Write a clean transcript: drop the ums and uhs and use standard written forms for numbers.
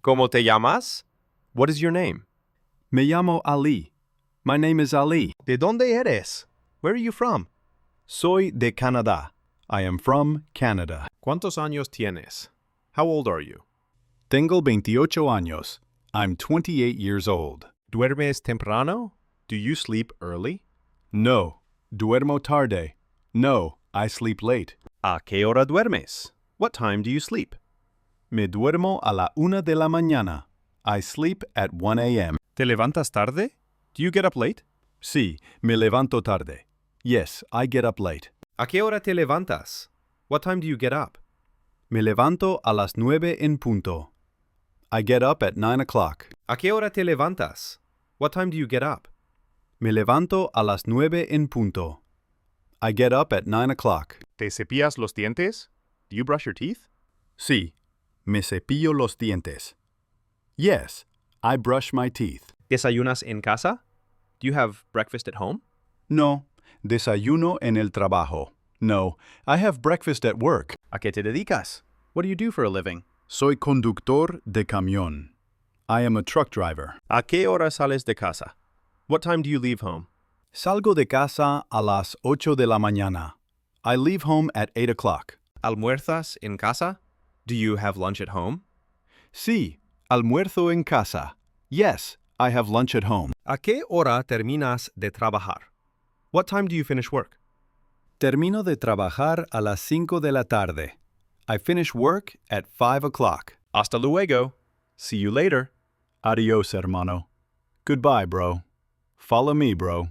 ¿Cómo te llamas? What is your name? Me llamo Ali. My name is Ali. ¿De dónde eres? Where are you from? Soy de Canadá. I am from Canada. ¿Cuántos años tienes? How old are you? Tengo 28 años. I'm 28 years old. ¿Duermes temprano? Do you sleep early? No. Duermo tarde. No. I sleep late. ¿A qué hora duermes? What time do you sleep? Me duermo a la 1 de la mañana. I sleep at 1 a.m. ¿Te levantas tarde? Do you get up late? Sí, me levanto tarde. Yes, I get up late. ¿A qué hora te levantas? What time do you get up? Me levanto a las 9 en punto. I get up at 9 o'clock. ¿A qué hora te levantas? What time do you get up? Me levanto a las 9 en punto. I get up at 9 o'clock. ¿Te cepillas los dientes? Do you brush your teeth? Sí, me cepillo los dientes. Yes, I brush my teeth. ¿Desayunas en casa? Do you have breakfast at home? No, desayuno en el trabajo. No, I have breakfast at work. ¿A qué te dedicas? What do you do for a living? Soy conductor de camión. I am a truck driver. ¿A qué hora sales de casa? What time do you leave home? Salgo de casa a las 8 de la mañana. I leave home at 8 o'clock. ¿Almuerzas en casa? Do you have lunch at home? Sí, almuerzo en casa. Yes, I have lunch at home. ¿A qué hora terminas de trabajar? What time do you finish work? Termino de trabajar a las 5 de la tarde. I finish work at 5 o'clock. Hasta luego. See you later. Adios, hermano. Goodbye, bro. Follow me, bro.